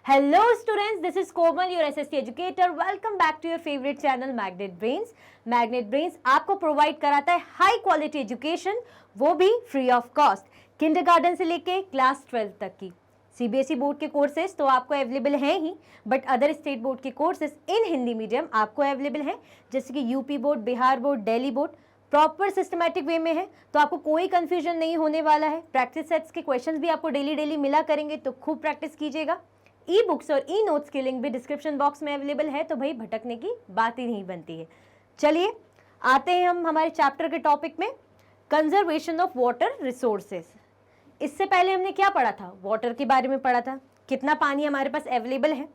Hello students, this is Komal, your SST educator. Welcome back to your favorite channel Magnet Brains. Magnet Brains आपको provide कराता है high quality education, वो भी free of cost, kindergarten से लेके class 12 तक की। सीबीएसई बोर्ड के कोर्सेज तो आपको अवेलेबल हैं ही, बट अदर स्टेट बोर्ड के कोर्सेज इन हिंदी मीडियम आपको अवेलेबल हैं, जैसे कि UP board, Bihar board, Delhi board. Proper systematic way में है, तो आपको कोई कंफ्यूजन नहीं होने वाला है। प्रैक्टिस सेट्स के क्वेश्चंस भी आपको डेली मिला करेंगे, तो खूब प्रैक्टिस कीजिएगा। ई बुक्स और ई नोट्स की लिंक भी डिस्क्रिप्शन बॉक्स में अवेलेबल है, तो भाई भटकने की बात ही नहीं बनती है। चलिए आते हैं हम हमारे चैप्टर के टॉपिक में, कंजर्वेशन ऑफ वाटर रिसोर्सेज। इससे पहले हमने क्या पढ़ा था? वाटर के बारे में पढ़ा था, कितना पानी हमारे पास अवेलेबल है,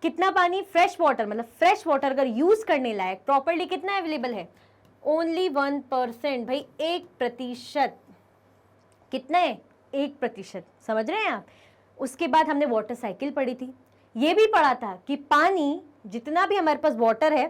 कितना पानी फ्रेश वाटर, मतलब फ्रेश वाटर अगर यूज करने लायक प्रॉपरली कितना अवेलेबल है, ओनली 1%। भाई 1%। कितना है? 1%। समझ रहे हैं आप? उसके बाद हमने वाटर साइकिल पढ़ी थी। ये भी पढ़ा था कि पानी, जितना भी हमारे पास वाटर है,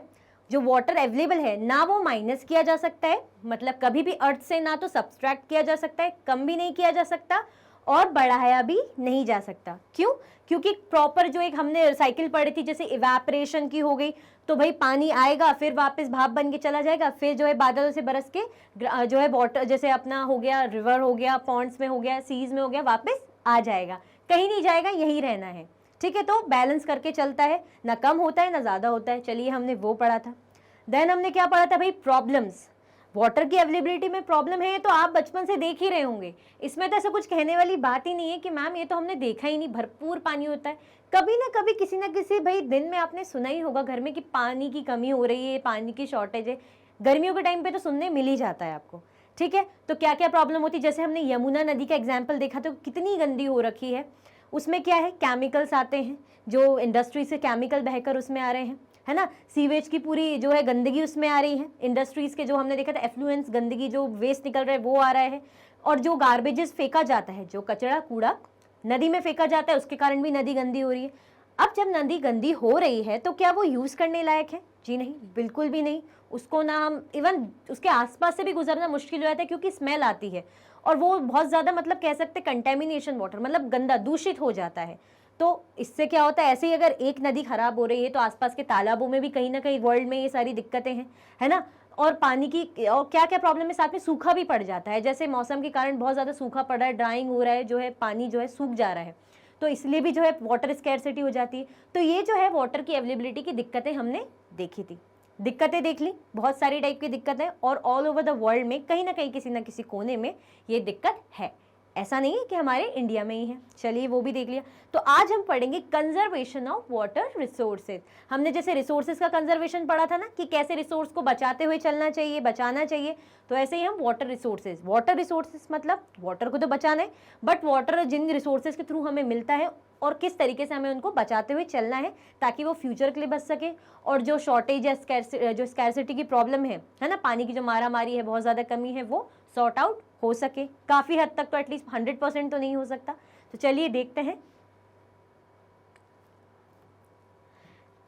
जो वाटर अवेलेबल है, ना वो माइनस किया जा सकता है, मतलब कभी भी अर्थ से ना तो सब्सट्रैक्ट किया जा सकता है, कम भी नहीं किया जा सकता और बढ़ाया भी नहीं जा सकता। क्यों? क्योंकि प्रॉपर जो एक हमने साइकिल पढ़ी थी, जैसे इवेपोरेशन की हो गई, तो भाई पानी आएगा, फिर वापस भाप बन के चला जाएगा, फिर जो है बादलों से बरस के जो है वाटर, जैसे अपना हो गया रिवर हो गया, पॉन्ड्स में हो गया, सीज में हो गया, वापस आ जाएगा, कहीं नहीं जाएगा, यही रहना है। ठीक है, तो बैलेंस करके चलता है, ना कम होता है ना ज्यादा होता है। चलिए हमने वो पढ़ा था। देन हमने क्या पढ़ा था भाई? प्रॉब्लम्स। वाटर की अवेलेबिलिटी में प्रॉब्लम है, तो आप बचपन से देख ही रहे होंगे, इसमें तो ऐसा कुछ कहने वाली बात ही नहीं है कि मैम ये तो हमने देखा ही नहीं, भरपूर पानी होता है। कभी ना कभी किसी ना किसी भाई दिन में आपने सुना ही होगा घर में कि पानी की कमी हो रही है, पानी की शॉर्टेज है। गर्मियों के टाइम पे तो सुनने मिल ही जाता है आपको। ठीक है, तो क्या क्या प्रॉब्लम होती है? जैसे हमने यमुना नदी का एग्जाम्पल देखा, तो कितनी गंदी हो रखी है। उसमें क्या है? केमिकल्स आते हैं, जो इंडस्ट्री से केमिकल बहकर उसमें आ रहे हैं, है ना। सीवेज की पूरी जो है गंदगी उसमें आ रही है, इंडस्ट्रीज के जो हमने देखा था एफ्लुएंस, गंदगी जो वेस्ट निकल रहा है वो आ रहा है। और जो गार्बेजेस फेंका जाता है, जो कचरा कूड़ा नदी में फेंका जाता है, उसके कारण भी नदी गंदी हो रही है। अब जब नदी गंदी हो रही है, तो क्या वो यूज करने लायक है? जी नहीं, बिल्कुल भी नहीं। उसको ना हम इवन उसके आसपास से भी गुजरना मुश्किल हो जाता है, क्योंकि स्मेल आती है और वो बहुत ज्यादा, मतलब कह सकते हैं कंटेमिनेशन वाटर, मतलब गंदा, दूषित हो जाता है। तो इससे क्या होता है? ऐसे ही अगर एक नदी खराब हो रही है, तो आसपास के तालाबों में भी कहीं ना कहीं वर्ल्ड में ये सारी दिक्कतें हैं, है ना। और पानी की और क्या क्या प्रॉब्लम है, साथ में सूखा भी पड़ जाता है। जैसे मौसम के कारण बहुत ज्यादा सूखा पड़ रहा है, ड्राइंग हो रहा है, जो है पानी जो है सूख जा रहा है, तो इसलिए भी जो है वाटर स्कैरसिटी हो जाती है। तो ये जो है वाटर की अवेलेबिलिटी की दिक्कतें हमने देखी थी, दिक्कतें देख ली, बहुत सारी टाइप की दिक्कतें, और ऑल ओवर द वर्ल्ड में कहीं ना कहीं किसी ना किसी कोने में ये दिक्कत है, ऐसा नहीं है कि हमारे इंडिया में ही है। चलिए वो भी देख लिया। तो आज हम पढ़ेंगे कंजर्वेशन ऑफ वाटर रिसोर्सेज। हमने जैसे रिसोर्सेज का कंजर्वेशन पढ़ा था ना, कि कैसे रिसोर्स को बचाते हुए चलना चाहिए, बचाना चाहिए, तो ऐसे ही हम वाटर रिसोर्सेज मतलब वाटर को तो बचाना है, बट वाटर जिन रिसोर्सेज के थ्रू हमें मिलता है और किस तरीके से हमें उनको बचाते हुए चलना है, ताकि वो फ्यूचर के लिए बच सके। और जो शॉर्टेज या जो स्कैरसिटी की प्रॉब्लम है ना, पानी की जो मारा मारी है, बहुत ज़्यादा कमी है, वो सॉर्ट आउट हो सके काफ़ी हद तक, तो एटलीस्ट 100% तो नहीं हो सकता। तो चलिए देखते हैं।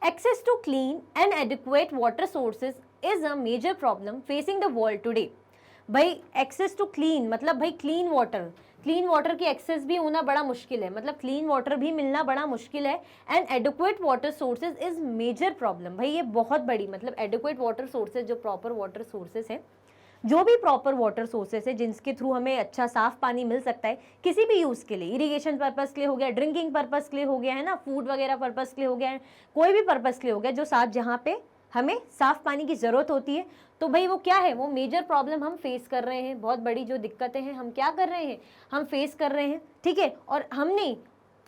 Access to clean and adequate water sources is a major problem facing the world today. भाई एक्सेस टू क्लीन मतलब भाई क्लीन वाटर की एक्सेस भी होना बड़ा मुश्किल है, मतलब क्लीन वाटर भी मिलना बड़ा मुश्किल है। And adequate water sources is major problem. भाई ये बहुत बड़ी, मतलब एडिक्वेट वाटर सोर्सेज, जो प्रॉपर वाटर सोर्सेज है, जो भी प्रॉपर वाटर सोर्सेस है जिनके थ्रू हमें अच्छा साफ पानी मिल सकता है किसी भी यूज के लिए, इरिगेशन पर्पस के लिए हो गया, ड्रिंकिंग पर्पस के लिए हो गया, है ना, फूड वगैरह पर्पस के लिए हो गया, कोई भी पर्पस के लिए हो गया, जो साफ, जहाँ पे हमें साफ पानी की जरूरत होती है, तो भाई वो क्या है? वो मेजर प्रॉब्लम हम फेस कर रहे हैं। बहुत बड़ी जो दिक्कतें हैं हम क्या कर रहे हैं? हम फेस कर रहे हैं। ठीक है, और हम नहीं,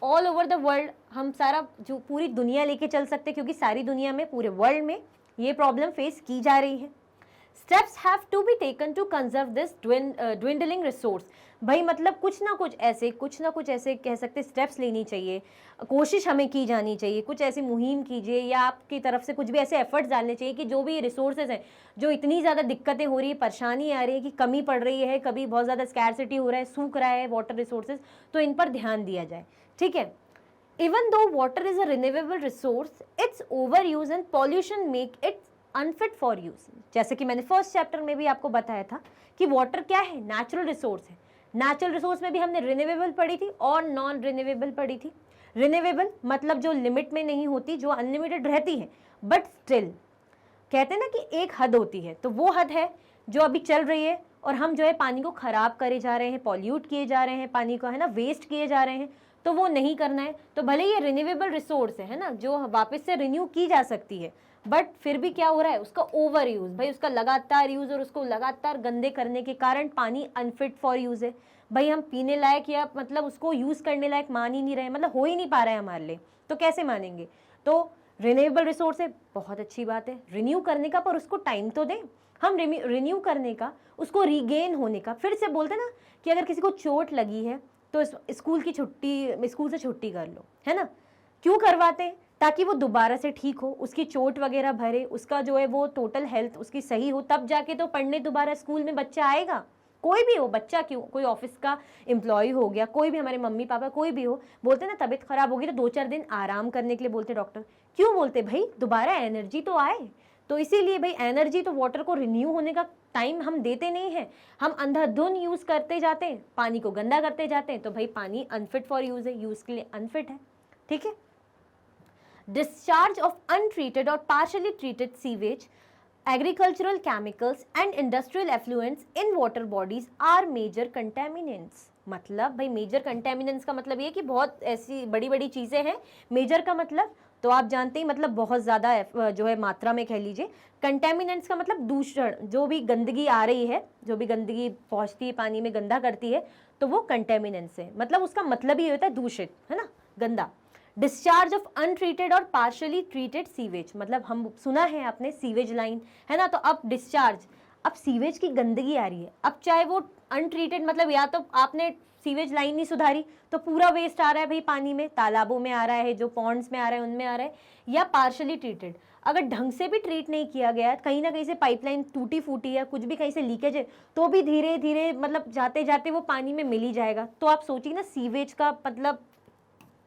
ऑल ओवर द वर्ल्ड, हम सारा जो पूरी दुनिया लेके चल सकते हैं, क्योंकि सारी दुनिया में, पूरे वर्ल्ड में ये प्रॉब्लम फेस की जा रही है। Steps have to be taken to conserve this dwindling resource। भाई मतलब कुछ ना कुछ ऐसे कह सकते स्टेप्स लेनी चाहिए, कोशिश हमें की जानी चाहिए, कुछ ऐसी मुहिम कीजिए, या आपकी तरफ से कुछ भी ऐसे एफर्ट्स डालने चाहिए कि जो भी रिसोर्सेज हैं, जो इतनी ज़्यादा दिक्कतें हो रही है, परेशानी आ रही है कि कमी पड़ रही है, कभी बहुत ज़्यादा स्कैरसिटी हो रहा है, सूख रहा है वाटर रिसोर्सेज, तो इन पर ध्यान दिया जाए। ठीक है, even though water is a renewable resource, it's over use and pollution make it unfit for use. जैसे कि मैंने फर्स्ट चैप्टर में भी आपको बताया था कि वाटर क्या है? नेचुरल रिसोर्स है। नेचुरल रिसोर्स में भी हमने रिन्यूएबल पढ़ी थी और नॉन रिन्यूएबल पढ़ी थी। रिन्यूएबल मतलब जो लिमिट में नहीं होती, जो अनलिमिटेड रहती है, बट स्टिल कहते हैं ना कि एक हद होती है, तो वो हद है जो अभी चल रही है, और हम जो है पानी को खराब करे जा रहे हैं, पॉल्यूट किए जा रहे हैं पानी को, है ना, वेस्ट किए जा रहे हैं, तो वो नहीं करना है। तो भले ये रिन्यूएबल रिसोर्स है ना, जो वापस से रिन्यू की जा सकती है, बट फिर भी क्या हो रहा है, उसका ओवर यूज, भाई उसका लगातार यूज और उसको लगातार गंदे करने के कारण पानी अनफिट फॉर यूज है। भाई हम पीने लायक या मतलब उसको यूज करने लायक मान ही नहीं रहे, मतलब हो ही नहीं पा रहा है हमारे लिए, तो कैसे मानेंगे। तो रिन्यूएबल रिसोर्स है, बहुत अच्छी बात है रिन्यू करने का, पर उसको टाइम तो दें। हम रिन्यू करने का, उसको रीगेन होने का, फिर से बोलते ना कि अगर किसी को चोट लगी है तो स्कूल से छुट्टी कर लो, है ना, क्यों करवाते हैं, ताकि वो दोबारा से ठीक हो, उसकी चोट वगैरह भरे, उसका जो है वो टोटल हेल्थ उसकी सही हो, तब जाके तो पढ़ने दोबारा स्कूल में बच्चा आएगा। कोई भी हो बच्चा, क्यों, कोई ऑफिस का एम्प्लॉय हो गया, कोई भी, हमारे मम्मी पापा कोई भी हो, बोलते ना तबीयत खराब होगी तो 2-4 दिन आराम करने के लिए बोलते डॉक्टर, क्यों बोलते, भाई दोबारा एनर्जी तो आए। तो इसीलिए भाई एनर्जी तो वाटर को रिन्यू होने का टाइम हम देते नहीं है, हम अंधाधुन यूज करते जाते हैं, पानी को गंदा करते जाते हैं, तो भाई पानी अनफिट फॉर यूज है, यूज के लिए अनफिट है, ठीक है। डिस्चार्ज ऑफ अनट्रीटेड और partially treated sewage, agricultural chemicals and industrial effluents in water bodies are major contaminants। मतलब भाई मेजर कंटेमिनेंट्स का मतलब ये कि बहुत ऐसी बड़ी बड़ी चीजें हैं। मेजर का मतलब तो आप जानते ही, मतलब बहुत ज़्यादा जो है मात्रा में कह लीजिए। कंटेमिनेंट्स का मतलब दूषण, जो भी गंदगी आ रही है, जो भी गंदगी पहुंचती है पानी में, गंदा करती है, तो वो कंटेमिनेंट्स है। मतलब उसका मतलब ही होता है दूषित, है ना, गंदा। डिस्चार्ज ऑफ अनट्रीटेड और पार्शियली ट्रीटेड सीवेज, मतलब हम सुना है आपने सीवेज लाइन, है ना, तो अब डिस्चार्ज, अब सीवेज की गंदगी आ रही है, अब चाहे वो अनट्रीटेड, मतलब या तो आपने सीवेज लाइन नहीं सुधारी तो पूरा वेस्ट आ रहा है भाई पानी में, तालाबों में आ रहा है, जो पॉन्ड्स में आ रहा है उनमें आ रहा है, या पार्शियली ट्रीटेड, अगर ढंग से भी ट्रीट नहीं किया गया, कहीं ना कहीं से पाइपलाइन टूटी फूटी है, कुछ भी कहीं से लीकेज है, तो भी धीरे धीरे मतलब जाते जाते वो पानी में मिल ही जाएगा। तो आप सोचिए ना सीवेज का मतलब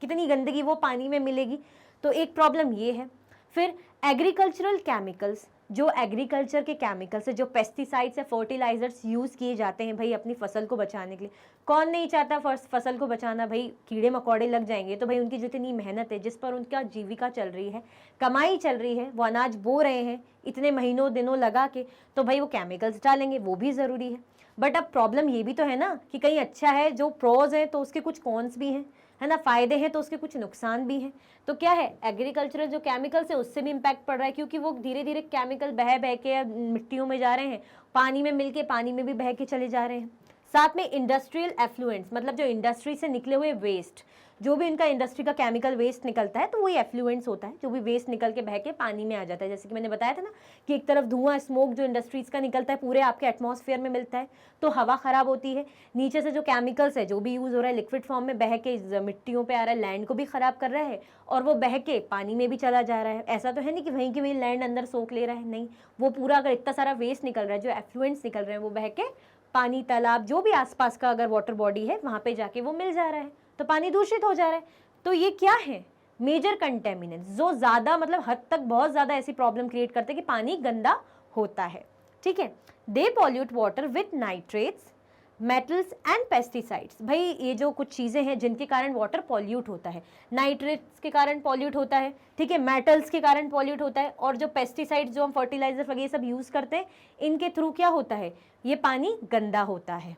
कितनी गंदगी वो पानी में मिलेगी, तो एक प्रॉब्लम ये है। फिर एग्रीकल्चरल केमिकल्स, जो एग्रीकल्चर के केमिकल्स है, जो पेस्टिसाइड्स या फर्टिलाइजर्स यूज़ किए जाते हैं भाई अपनी फसल को बचाने के लिए। कौन नहीं चाहता फसल को बचाना, भाई कीड़े मकोड़े लग जाएंगे तो भाई उनकी जितनी मेहनत है, जिस पर उनका जीविका चल रही है, कमाई चल रही है, वो अनाज बो रहे हैं इतने महीनों दिनों लगा के, तो भाई वो केमिकल्स डालेंगे, वो भी ज़रूरी है। बट अब प्रॉब्लम ये भी तो है ना कि कहीं अच्छा है, जो प्रोज है तो उसके कुछ कॉन्स भी हैं, है ना, फायदे हैं तो उसके कुछ नुकसान भी हैं। तो क्या है, एग्रीकल्चरल जो केमिकल्स है उससे भी इम्पैक्ट पड़ रहा है, क्योंकि वो धीरे धीरे केमिकल बह बह के मिट्टियों में जा रहे हैं, पानी में मिलके पानी में भी बह के चले जा रहे हैं। साथ में इंडस्ट्रियल एफ्लुएंट्स, मतलब जो इंडस्ट्री से निकले हुए वेस्ट, जो भी इनका इंडस्ट्री का केमिकल वेस्ट निकलता है, तो वही एफ्लुएंट्स होता है, जो भी वेस्ट निकल के बह के पानी में आ जाता है। जैसे कि मैंने बताया था ना कि एक तरफ धुआं, स्मोक जो इंडस्ट्रीज का निकलता है पूरे आपके एटमॉस्फेयर में मिलता है, तो हवा खराब होती है। नीचे से जो केमिकल्स है, जो भी यूज हो रहा है लिक्विड फॉर्म में, बह के मिट्टियों पे आ रहा है, लैंड को भी खराब कर रहा है, और वो बह के पानी में भी चला जा रहा है। ऐसा तो है नहीं कि वहीं की वहीं लैंड अंदर सोख ले रहा है, नहीं, वो पूरा अगर इतना सारा वेस्ट निकल रहा है, जो एफ्लुएंट्स निकल रहे हैं, वो बह के पानी, तालाब, जो भी आसपास का अगर वाटर बॉडी है वहाँ पे जाके वो मिल जा रहा है, तो पानी दूषित हो जा रहा है। तो ये क्या है, मेजर कंटेमिनेंट्स, जो ज़्यादा मतलब हद तक बहुत ज़्यादा ऐसी प्रॉब्लम क्रिएट करते हैं कि पानी गंदा होता है, ठीक है। They pollute water with nitrates, metals and pesticides. भाई ये जो कुछ चीज़ें हैं जिनके कारण वाटर पॉल्यूट होता है, नाइट्रेट्स के कारण पॉल्यूट होता है, ठीक है, मेटल्स के कारण पॉल्यूट होता है, और जो पेस्टिसाइड्स जो हम फर्टिलाइजर वगैरह सब यूज़ करते हैं, इनके थ्रू क्या होता है, ये पानी गंदा होता है।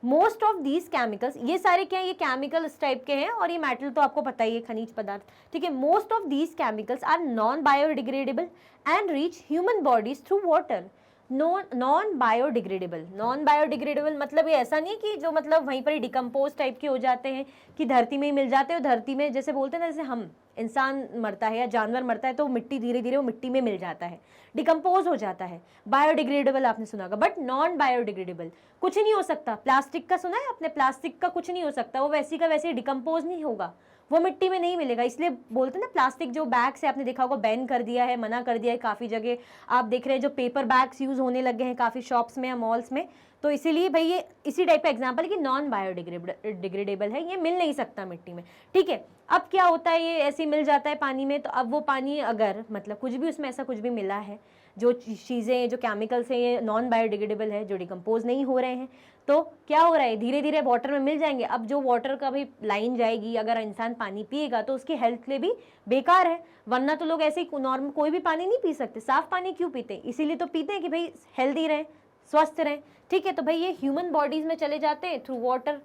मोस्ट ऑफ दीज केमिकल्स, ये सारे क्या है, ये केमिकल इस टाइप के हैं, और ये मेटल तो आपको पता ही है, खनिज पदार्थ, ठीक है। Most of these chemicals are non biodegradable and reach human bodies through water. Non biodegradable मतलब ये ऐसा नहीं कि जो मतलब वहीं पर डिकम्पोज टाइप के हो जाते हैं कि धरती में ही मिल जाते हैं, और धरती में जैसे बोलते हैं ना, जैसे हम इंसान मरता है या जानवर मरता है तो मिट्टी धीरे धीरे वो मिट्टी में मिल जाता है, डिकम्पोज हो जाता है। बायोडिग्रेडेबल आपने सुना होगा, बट नॉन बायोडिग्रेडेबल कुछ नहीं हो सकता। प्लास्टिक का सुना है आपने, प्लास्टिक का कुछ नहीं हो सकता, वो वैसी का वैसे डिकम्पोज नहीं होगा, वो मिट्टी में नहीं मिलेगा। इसलिए बोलते हैं ना प्लास्टिक जो बैग्स है, आपने देखा होगा बैन कर दिया है, मना कर दिया है काफ़ी जगह। आप देख रहे हैं जो पेपर बैग्स यूज़ होने लगे हैं काफ़ी शॉप्स में या मॉल्स में, तो इसीलिए भाई ये इसी टाइप का एग्जांपल है कि नॉन बायोडिग्रेडेबल है, ये मिल नहीं सकता मिट्टी में, ठीक है। अब क्या होता है, ये ऐसे मिल जाता है पानी में, तो अब वो पानी अगर मतलब कुछ भी उसमें ऐसा कुछ भी मिला है, जो चीज़ें जो केमिकल्स हैं ये नॉन बायोडिग्रेडेबल है, जो डिकम्पोज नहीं हो रहे हैं, तो क्या हो रहा है, धीरे धीरे वाटर में मिल जाएंगे। अब जो वाटर का भी लाइन जाएगी, अगर इंसान पानी पिएगा तो उसकी हेल्थ के लिए भी बेकार है, वरना तो लोग ऐसे ही नॉर्मल कोई भी पानी नहीं पी सकते। साफ पानी क्यों पीते हैं, इसीलिए तो पीते हैं कि भाई हेल्दी रहें, स्वस्थ रहें, ठीक है। तो भाई ये ह्यूमन बॉडीज में चले जाते हैं थ्रू वाटर,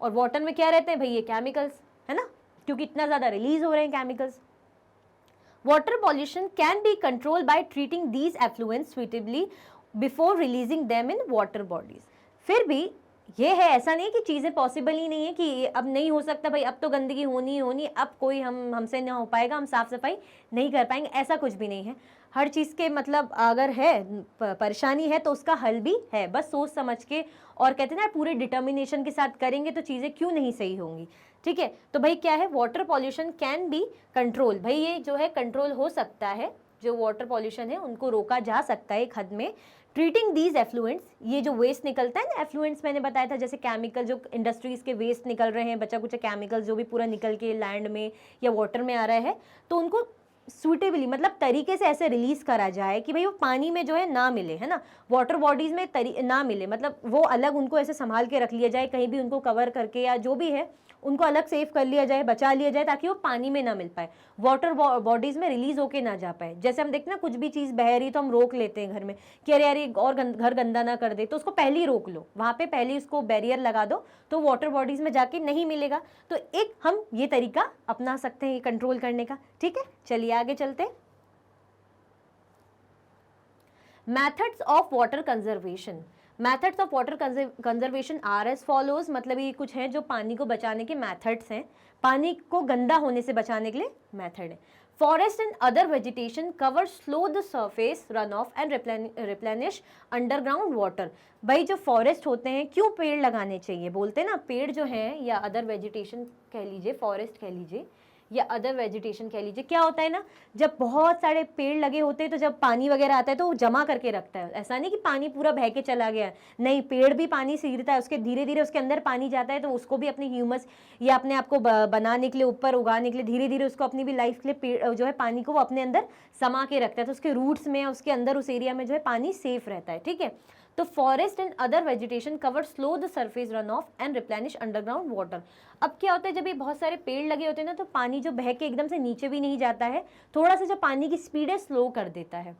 और वाटर में क्या रहते हैं भाई, ये केमिकल्स, है ना, क्योंकि इतना ज्यादा रिलीज हो रहे हैं chemicals. Water pollution can be control by treating these effluents suitably before releasing them in water bodies. फिर भी ये है, ऐसा नहीं कि चीज़ें पॉसिबल ही नहीं है कि अब नहीं हो सकता भाई, अब तो गंदगी होनी ही होनी, अब कोई हमसे ना हो पाएगा, हम साफ सफाई नहीं कर पाएंगे, ऐसा कुछ भी नहीं है। हर चीज़ के मतलब अगर है परेशानी है तो उसका हल भी है, बस सोच समझ के और कहते हैं ना पूरे डिटर्मिनेशन के साथ करेंगे तो चीज़ें क्यों नहीं सही होंगी, ठीक है। तो भाई क्या है, water pollution can be control, भाई ये जो है कंट्रोल हो सकता है, जो वाटर पॉल्यूशन है उनको रोका जा सकता है एक हद में। ट्रीटिंग दीज एफ्लुएंट्स, ये जो वेस्ट निकलता है ना, एफ्लुएंट्स मैंने बताया था, जैसे केमिकल जो इंडस्ट्रीज के वेस्ट निकल रहे हैं, बचा कुछ केमिकल जो भी पूरा निकल के लैंड में या वाटर में आ रहा है, तो उनको सुटेबली मतलब तरीके से ऐसे रिलीज करा जाए कि भाई वो पानी में जो है ना मिले, है ना, वाटर बॉडीज में ना मिले, मतलब वो अलग उनको ऐसे संभाल के रख लिया जाए, कहीं भी उनको कवर करके या जो भी है उनको अलग सेव कर लिया जाए, बचा लिया जाए, ताकि वो पानी में ना मिल पाए, वाटर बॉडीज में रिलीज होके ना जा पाए। जैसे हम देखते ना कुछ भी चीज़ बह रही तो हम रोक लेते हैं घर में कि अरे यार और घर गंदा ना कर दे, तो उसको पहले ही रोक लो, वहाँ पे पहले उसको बैरियर लगा दो, तो वाटर बॉडीज में जाके नहीं मिलेगा। तो एक हम ये तरीका अपना सकते हैं ये कंट्रोल करने का, ठीक है। चलिए आगे चलते। Methods of water conservation, methods of water conservation are as follows, मतलब ये कुछ हैं जो पानी को बचाने के मैथड्स हैं, पानी को गंदा होने से बचाने के लिए मैथड है। Forest and other vegetation cover slow the surface run of and replenish underground water. भाई जो फॉरेस्ट होते हैं, क्यों पेड़ लगाने चाहिए, बोलते हैं ना पेड़ जो है या अदर वेजिटेशन कह लीजिए, फॉरेस्ट कह लीजिए या अदर वेजिटेशन कह लीजिए, क्या होता है ना, जब बहुत सारे पेड़ लगे होते हैं तो जब पानी वगैरह आता है तो वो जमा करके रखता है। ऐसा नहीं कि पानी पूरा बह के चला गया, नहीं, पेड़ भी पानी सीरता है, उसके धीरे धीरे उसके अंदर पानी जाता है, तो उसको भी अपनी ह्यूमस या अपने आप को बनाने के लिए, ऊपर उगाने के लिए, धीरे धीरे उसको अपनी भी लाइफ के लिए पेड़ जो है पानी को वो अपने अंदर समा के रखता है, तो उसके रूट्स में उसके अंदर उस एरिया में जो है पानी सेफ रहता है, ठीक है। तो forest and other vegetation cover slow the surface run of and replenish underground water. अब क्या होता है, जब ये बहुत सारे पेड़ लगे होते हैं ना, तो पानी जो बह के एकदम से नीचे भी नहीं जाता है, थोड़ा सा जो पानी की स्पीड है स्लो कर देता है।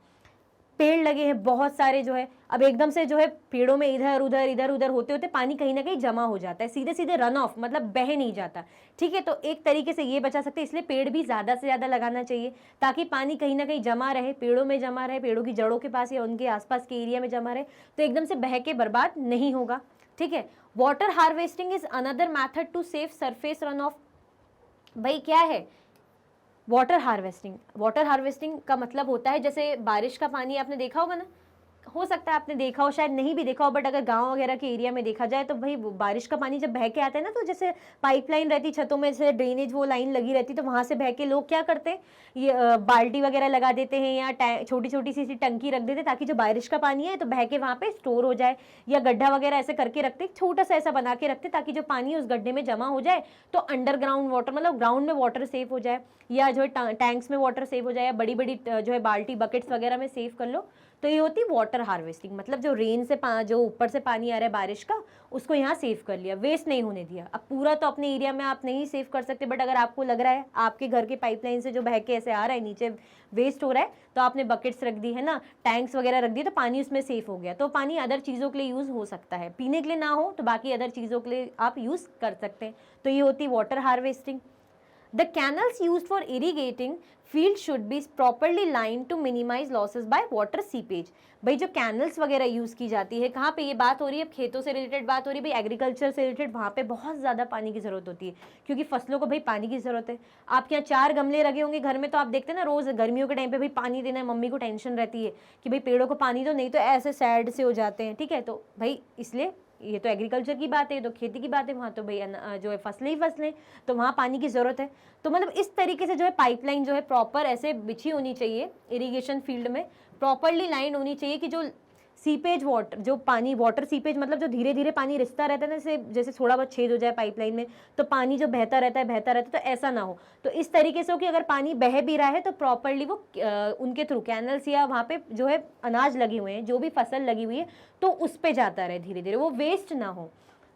पेड़ लगे हैं बहुत सारे जो है, अब एकदम से जो है पेड़ों में इधर उधर होते होते पानी कहीं ना कहीं जमा हो जाता है, सीधे सीधे रन ऑफ मतलब बह नहीं जाता, ठीक है। तो एक तरीके से ये बचा सकते हैं, इसलिए पेड़ भी ज़्यादा से ज़्यादा लगाना चाहिए ताकि पानी कहीं ना कहीं जमा रहे, पेड़ों में जमा रहे, पेड़ों की जड़ों के पास या उनके आसपास के एरिया में जमा रहे, तो एकदम से बह के बर्बाद नहीं होगा, ठीक है। Water harvesting is another method to save surface run off. भाई क्या है वाटर हार्वेस्टिंग, वाटर हार्वेस्टिंग का मतलब होता है, जैसे बारिश का पानी आपने देखा होगा ना, हो सकता है आपने देखा हो, शायद नहीं भी देखा हो, बट अगर गांव वगैरह के एरिया में देखा जाए तो भाई बारिश का पानी जब बह के आता है ना, तो जैसे पाइपलाइन रहती छतों में से ड्रेनेज वो लाइन लगी रहती, तो वहां से बह के लोग क्या करते हैं, ये बाल्टी वगैरह लगा देते हैं या छोटी छोटी सी टंकी रख देते हैं, ताकि जो बारिश का पानी है तो बह के वहाँ पे स्टोर हो जाए, या गड्ढा वगैरह ऐसे करके रखते, छोटा सा ऐसा बना के रखते, ताकि जो पानी उस गड्ढे में जमा हो जाए तो अंडरग्राउंड वाटर मतलब ग्राउंड में वाटर सेव हो जाए, या जो है टैंक्स में वाटर सेव हो जाए, या बड़ी बड़ी जो है बाल्टी बकेट्स वगैरह में सेव कर लो। तो ये होती वाटर हार्वेस्टिंग, मतलब जो रेन से जो ऊपर से पानी आ रहा है बारिश का, उसको यहाँ सेव कर लिया, वेस्ट नहीं होने दिया। अब पूरा तो अपने एरिया में आप नहीं सेव कर सकते, बट अगर आपको लग रहा है आपके घर के पाइपलाइन से जो बह के ऐसे आ रहा है नीचे वेस्ट हो रहा है, तो आपने बकेट्स रख दी है ना, टैंक्स वगैरह रख दिए, तो पानी उसमें सेफ हो गया, तो पानी अदर चीज़ों के लिए यूज़ हो सकता है, पीने के लिए ना हो तो बाकी अदर चीज़ों के लिए आप यूज़ कर सकते हैं। तो ये होती water harvesting. The canals used for irrigating fields should be properly lined to minimize losses by water seepage। भाई जो कैनल्स वगैरह यूज़ की जाती है, कहाँ पे ये बात हो रही है, खेतों से रिलेटेड बात हो रही है, भाई एग्रीकल्चर से रिलेटेड, वहाँ पे बहुत ज़्यादा पानी की ज़रूरत होती है, क्योंकि फसलों को भाई पानी की ज़रूरत है। आपके यहाँ 4 गमले लगे होंगे घर में, तो आप देखते हैं ना रोज़ गर्मियों के टाइम पे भाई पानी देना है, मम्मी को टेंशन रहती है कि भाई पेड़ों को पानी दो, नहीं तो ऐसे सैड से हो जाते हैं, ठीक है। तो भाई इसलिए ये तो एग्रीकल्चर की बात है, तो खेती की बात है, वहाँ तो भाई जो है फसलें ही फसलें, तो वहाँ पानी की ज़रूरत है। तो मतलब इस तरीके से जो है पाइपलाइन जो है प्रॉपर ऐसे बिछी होनी चाहिए, इरिगेशन फील्ड में प्रॉपरली लाइन होनी चाहिए कि जो सीपेज वाटर, जो पानी वाटर सीपेज मतलब जो धीरे धीरे पानी रिसता रहता है ना, जैसे थोड़ा बहुत छेद हो जाए पाइपलाइन में तो पानी जो बहता रहता है, तो ऐसा ना हो। तो इस तरीके से हो कि अगर पानी बह भी रहा है तो प्रॉपरली वो उनके थ्रू कैनल्स या वहाँ पे जो है अनाज लगे हुए हैं, जो भी फसल लगी हुई है, तो उस पे जाता रहे धीरे धीरे, वो वेस्ट ना हो।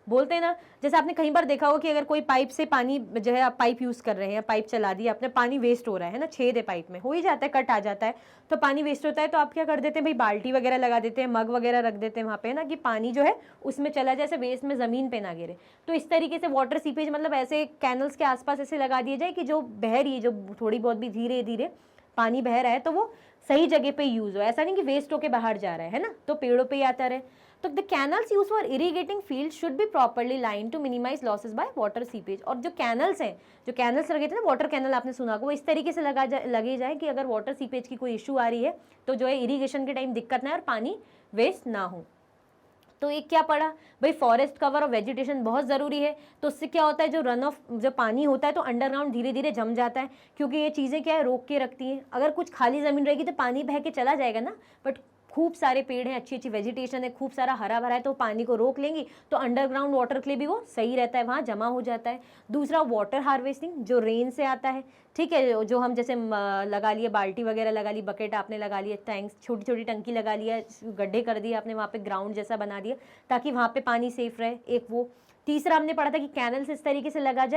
बोलते हैं ना, जैसे आपने कहीं बार देखा होगा कि अगर कोई पाइप से पानी जो है, आप पाइप यूज कर रहे हैं या पाइप चला दिया आपने, पानी वेस्ट हो रहा है ना, छेद है पाइप में, हो ही जाता है, कट आ जाता है तो पानी वेस्ट होता है, तो आप क्या कर देते हैं भाई, बाल्टी वगैरह लगा देते हैं, मग वगैरह रख देते हैं वहाँ पे ना, कि पानी जो है उसमें चला जाए, ऐसे वेस्ट में जमीन पे ना गिरे। तो इस तरीके से वाटर सीपेज मतलब ऐसे कैनल्स के आसपास ऐसे लगा दिए जाए कि जो बह रही है, जो थोड़ी बहुत भी धीरे धीरे पानी बह रहा है, तो वो सही जगह पे यूज हो, ऐसा नहीं कि वेस्ट होके बाहर जा रहा है ना, तो पेड़ों पे ही आता रहे। तो the canals use for irrigating field should be properly line to minimise losses by water seepage. और जो कैनल्स हैं, जो कैनल्स लगे थे ना, वाटर कैनल आपने सुना होगा, वो इस तरीके से लगे जाए कि अगर वाटर सीपेज की कोई इशू आ रही है तो जो है इरीगेशन के टाइम दिक्कत ना है और पानी वेस्ट ना हो। तो एक क्या पड़ा भाई, फॉरेस्ट कवर और वेजिटेशन बहुत ज़रूरी है। तो उससे क्या होता है, जो रन ऑफ जो पानी होता है तो अंडरग्राउंड धीरे धीरे जम जाता है, क्योंकि ये चीज़ें क्या है, रोक के रखती हैं। अगर कुछ खाली ज़मीन रहेगी तो पानी बह के चला जाएगा ना, बट खूब सारे पेड़ हैं, अच्छी अच्छी वेजिटेशन है, खूब सारा हरा भरा है, तो पानी को रोक लेंगी, तो अंडरग्राउंड वाटर के लिए भी वो सही रहता है, वहाँ जमा हो जाता है। दूसरा वाटर हार्वेस्टिंग, जो रेन से आता है, ठीक है, जो हम जैसे लगा लिए बाल्टी वगैरह लगा ली, बकेट आपने लगा लिया, टैंक्स, छोटी छोटी टंकी लगा लिया, गड्ढे कर दिए आपने, वहाँ पे ग्राउंड जैसा बना दिया ताकि वहाँ पे पानी सेफ रहे, एक वो। तीसरा हमने पढ़ा था कि कैनल्स इस तरीके से लगाए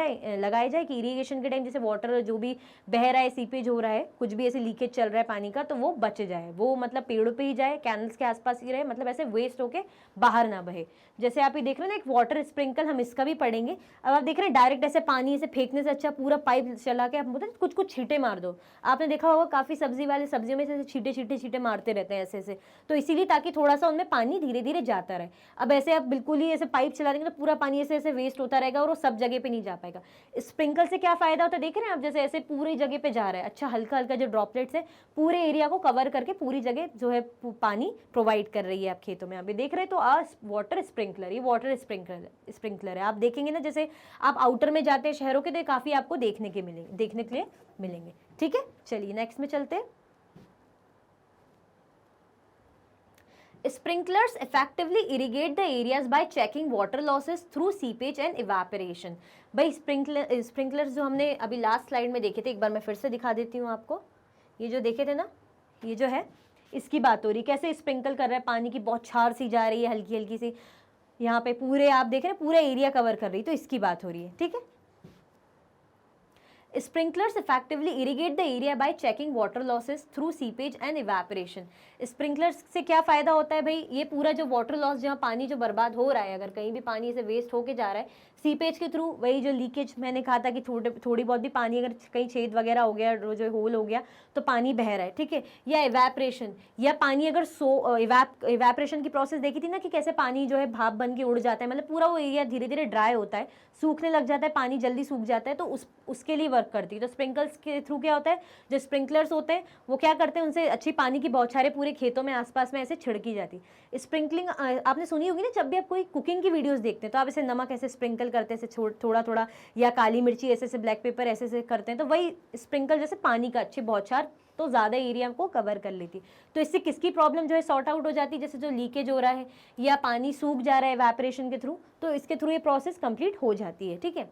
जाए कि इरीगेशन के टाइम जैसे वाटर जो भी बह रहा है, सीपेज हो रहा है, कुछ भी ऐसे लीकेज चल रहा है पानी का, तो वो बच जाए, वो मतलब पेड़ों पे ही जाए, कैनल्स के आसपास ही रहे, मतलब ऐसे वेस्ट होके बाहर ना बहे। जैसे आप ये देख रहे हैं ना, एक वाटर स्प्रिंकल, हम इसका भी पढ़ेंगे। अब आप देख रहे हैं डायरेक्ट ऐसे पानी ऐसे फेंकने से अच्छा पूरा पाइप चला के आप बोलते कुछ कुछ छींटे मार दो। आपने देखा होगा काफ़ी सब्जी वाले सब्जियों में से छींटे मारते रहते हैं ऐसे ऐसे, तो इसीलिए ताकि थोड़ा सा उनमें पानी धीरे धीरे जाता रहे। अब ऐसे आप बिल्कुल ही ऐसे पाइप चला देंगे तो पूरा पानी ऐसे ऐसे वेस्ट होता रहेगा और वो सब जगह पे नहीं जा पाएगा। स्प्रिंकल से क्या फायदा होता है, देख रहे हैं आप, जैसे ऐसे पूरी जगह पे जा रहा है, अच्छा हल्का हल्का जो ड्रॉपलेट्स है पूरे एरिया को कवर करके पूरी जगह जो है पानी प्रोवाइड कर रही है आप खेतों में। आप ये देख रहे हैं, तो वाटर स्प्रिंकलर, ये वाटर स्प्रिंकलर है। आप देखेंगे ना, जैसे आप आउटर में जाते हैं शहरों के, तो काफी आपको देखने के लिए मिलेंगे। ठीक है, चलिए नेक्स्ट में चलते हैं। Sprinklers effectively irrigate the areas by checking water losses through seepage and evaporation. भाई स्प्रिंकलर्स जो हमने अभी लास्ट स्लाइड में देखे थे, एक बार मैं फिर से दिखा देती हूँ आपको। ये जो देखे थे ना, ये जो है इसकी बात हो रही, कैसे स्प्रिंकल कर रहा है, पानी की बौछार सी जा रही है हल्की हल्की सी, यहाँ पे पूरे आप देख रहे हैं पूरा एरिया कवर कर रही है, तो इसकी बात हो रही है। ठीक है, Sprinklers effectively irrigate the area by checking water losses through seepage and evaporation. Sprinklers से क्या फ़ायदा होता है भाई, ये पूरा जो वाटर लॉस, जहाँ पानी जो बर्बाद हो रहा है, अगर कहीं भी पानी से वेस्ट होके जा रहा है, सीपेज के थ्रू, वही जो लीकेज मैंने कहा था कि थोड़ी बहुत भी पानी अगर कहीं छेद वगैरह हो गया, जो होल हो गया, तो पानी बह रहा है, ठीक है, या एवेपरेशन, या पानी अगर एवेपरेशन की प्रोसेस देखी थी ना कि कैसे पानी जो है भाप बन के उड़ जाता है, मतलब पूरा वो एरिया धीरे धीरे ड्राई होता है, सूखने लग जाता है, पानी जल्दी सूख जाता है, तो उसके लिए वर्क करती है। तो स्प्रिंकल्स के थ्रू क्या होता है, जो स्प्रिंकलर्स होते हैं वो क्या करते हैं, उनसे अच्छी पानी की बौछारें पूरे खेतों में आसपास में ऐसे छिड़की जाती। स्प्रिंकलिंग आपने सुनी होगी ना, जब भी आप कोई कुकिंग की वीडियोस देखते हैं तो आप ऐसे नमक ऐसे स्प्रिंकल करते हैं, ऐसे थोड़ा थोड़ा, या काली मिर्ची ऐसे ऐसे, ब्लैक पेपर ऐसे ऐसे करते हैं, तो वही स्प्रिंकल जैसे पानी का अच्छी बौछार तो ज़्यादा एरिया को कवर कर लेती। तो इससे किसकी प्रॉब्लम जो है सॉर्ट आउट हो जाती है, जैसे जो लीकेज हो रहा है या पानी सूख जा रहा है एवेपोरेशन के थ्रू, तो इसके थ्रू ये प्रोसेस कंप्लीट हो जाती है। ठीक है,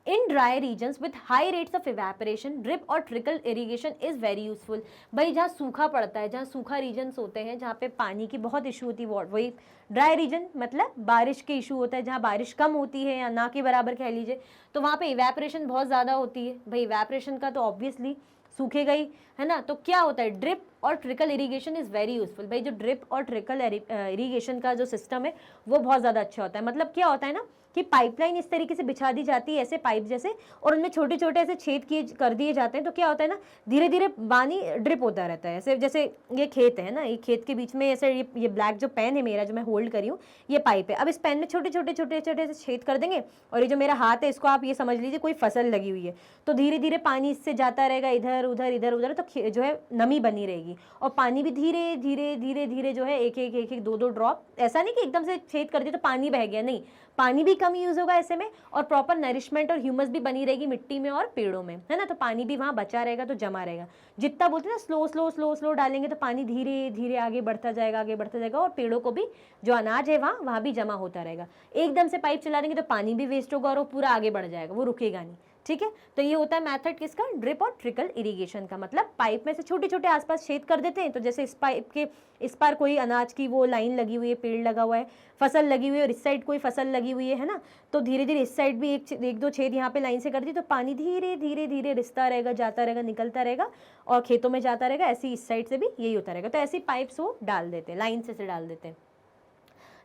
in dry regions with high rates of evaporation, drip और trickle irrigation is very useful. भाई जहाँ सूखा पड़ता है, जहाँ सूखा रीजन्स होते हैं, जहाँ पे पानी की बहुत इशू होती है, वही ड्राई रीजन मतलब बारिश के इशू होता है, जहाँ बारिश कम होती है या ना के बराबर कह लीजिए, तो वहाँ पे इवेपोरेशन बहुत ज़्यादा होती है। भाई इवेपोरेशन का तो ऑब्वियसली सूखे गई है ना, तो क्या होता है, ड्रिप और trickle irrigation is very useful. भाई जो ड्रिप और ट्रिकल इरीगेशन का जो सिस्टम है वो बहुत ज़्यादा अच्छा होता है। मतलब क्या होता है ना कि पाइपलाइन इस तरीके से बिछा दी जाती है, ऐसे पाइप जैसे, और उनमें छोटे छोटे ऐसे छेद कर दिए जाते हैं, तो क्या होता है ना, धीरे धीरे पानी ड्रिप होता रहता है। ऐसे जैसे ये खेत है ना, ये खेत के बीच में ऐसे ये ब्लैक जो पेन है मेरा, जो मैं होल्ड करी हूँ, ये पाइप है। अब इस पेन में छोटे छोटे से छेद कर देंगे, और ये जो मेरा हाथ है इसको आप ये समझ लीजिए कोई फसल लगी हुई है, तो धीरे धीरे पानी इससे जाता रहेगा इधर उधर, तो जो है नमी बनी रहेगी, और पानी भी धीरे धीरे जो है एक दो ड्रॉप, ऐसा नहीं कि एकदम से छेद कर दिया तो पानी बह गया, नहीं, पानी भी कम यूज होगा ऐसे में, और प्रॉपर नरिशमेंट और ह्यूमस भी बनी रहेगी मिट्टी में और पेड़ों में, है ना। तो पानी भी वहाँ बचा रहेगा, तो जमा रहेगा। जितना बोलते हैं ना स्लो स्लो स्लो स्लो डालेंगे तो पानी धीरे धीरे आगे बढ़ता जाएगा, आगे बढ़ता जाएगा, और पेड़ों को भी जो अनाज है वहाँ भी जमा होता रहेगा। एकदम से पाइप चला देंगे तो पानी भी वेस्ट होगा और वो पूरा आगे बढ़ जाएगा, वो रुकेगा नहीं, ठीक है। तो ये होता है मेथड किसका, ड्रिप और ट्रिकल इरिगेशन का। मतलब पाइप में से छोटे छोटे आसपास छेद कर देते हैं, तो जैसे इस पाइप के इस पार कोई अनाज की वो लाइन लगी हुई है, पेड़ लगा हुआ है, फसल लगी हुई है, और इस साइड कोई फसल लगी हुई है ना, तो धीरे धीरे इस साइड भी एक दो छेद यहाँ पे लाइन से कर दी, तो पानी धीरे धीरे धीरे रिसता रहेगा, जाता रहेगा, निकलता रहेगा और खेतों में जाता रहेगा। ऐसे इस साइड से भी यही होता रहेगा। तो ऐसी पाइप्स वो डाल देते हैं, लाइन से डाल देते हैं।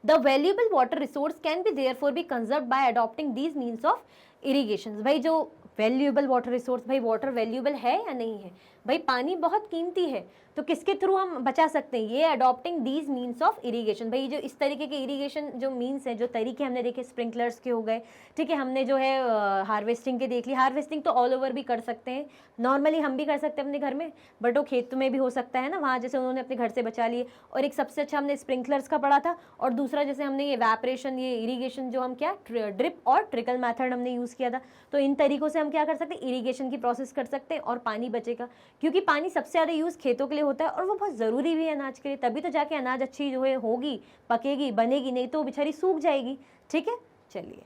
The valuable water resource can be therefore be conserved by adopting these means of irrigation। भाई जो वैल्यूएबल वाटर रिसोर्स, भाई वाटर वैल्यूएबल है या नहीं है, भाई पानी बहुत कीमती है, तो किसके थ्रू हम बचा सकते हैं, ये adopting these means of irrigation. भाई जो इस तरीके के इरिगेशन जो मीन्स हैं, जो तरीके हमने देखे, स्प्रिंकलर्स के हो गए, ठीक है, हमने जो है हार्वेस्टिंग के देख ली। हार्वेस्टिंग तो ऑल ओवर भी कर सकते हैं, नॉर्मली हम भी कर सकते हैं अपने घर में, बट वो खेत में भी हो सकता है ना, वहाँ जैसे उन्होंने अपने घर से बचा लिए। और एक सबसे अच्छा हमने स्प्रिंकलर्स का पढ़ा था, और दूसरा जैसे हमने ये इवेपोरेशन, ये इरीगेशन जो हम क्या ड्रिप और ट्रिकल मैथड हमने यूज़ किया था। तो इन तरीकों से हम क्या कर सकते हैं, इरीगेशन की प्रोसेस कर सकते हैं और पानी बचेगा, क्योंकि पानी सबसे ज़्यादा यूज़ खेतों के लिए होता है और वो बहुत ज़रूरी भी है अनाज के लिए, तभी तो जाके अनाज अच्छी जो है होगी, पकेगी, बनेगी, नहीं तो बेचारी सूख जाएगी, ठीक है। चलिए,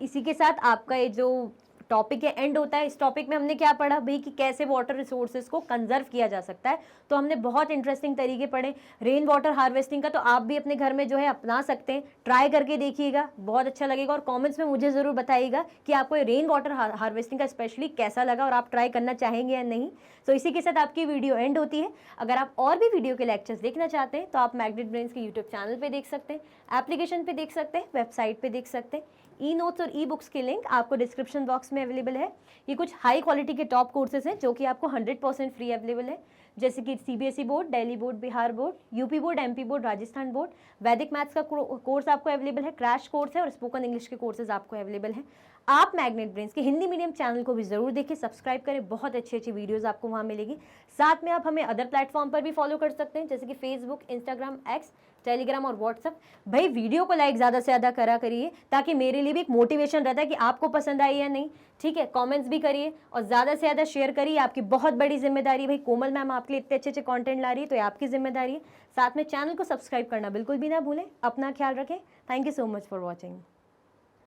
इसी के साथ आपका ये जो टॉपिक है एंड होता है। इस टॉपिक में हमने क्या पढ़ा भाई, कि कैसे वाटर रिसोर्सेज को कंजर्व किया जा सकता है। तो हमने बहुत इंटरेस्टिंग तरीके पढ़े रेन वाटर हार्वेस्टिंग का, तो आप भी अपने घर में जो है अपना सकते हैं, ट्राई करके देखिएगा, बहुत अच्छा लगेगा। और कमेंट्स में मुझे ज़रूर बताइएगा कि आपको रेन वाटर हार्वेस्टिंग का स्पेशली कैसा लगा और आप ट्राई करना चाहेंगे या नहीं। तो इसी के साथ आपकी वीडियो एंड होती है। अगर आप और भी वीडियो के लेक्चर्स देखना चाहते हैं तो आप मैग्नेट ब्रेन्स के यूट्यूब चैनल पर देख सकते हैं, एप्लीकेशन पर देख सकते हैं, वेबसाइट पर देख सकते हैं। ई नोट्स और ई बुक्स के लिंक आपको डिस्क्रिप्शन बॉक्स में अवेलेबल है। ये कुछ हाई क्वालिटी के टॉप कोर्सेज हैं जो कि आपको 100% फ्री अवेलेबल है, जैसे कि CBSE board, Delhi board, Bihar board, UP board, MP board, Rajasthan board. वैदिक मैथ्स का कोर्स आपको अवेलेबल है, क्रैश कोर्स है, और स्पोकन इंग्लिश के कोर्सेज आपको अवेलेबल हैं। आप मैग्नेट ब्रेन्स के हिंदी मीडियम चैनल को भी जरूर देखें, सब्सक्राइब करें, बहुत अच्छी अच्छी वीडियोस आपको वहाँ मिलेगी। साथ में आप हमें अदर प्लेटफॉर्म पर भी फॉलो कर सकते हैं, जैसे कि फेसबुक, इंस्टाग्राम, एक्स, टेलीग्राम और व्हाट्सअप। भाई वीडियो को लाइक ज़्यादा से ज़्यादा करा करिए, ताकि मेरे लिए भी एक मोटिवेशन रहता है कि आपको पसंद आई या नहीं, ठीक है। कमेंट्स भी करिए और ज़्यादा से ज़्यादा शेयर करिए, आपकी बहुत बड़ी जिम्मेदारी है। भाई कोमल मैम आपके लिए इतने अच्छे अच्छे कंटेंट ला रही है, तो ये आपकी जिम्मेदारी है। साथ में चैनल को सब्सक्राइब करना बिल्कुल भी ना भूलें। अपना ख्याल रखें। Thank you so much for watching.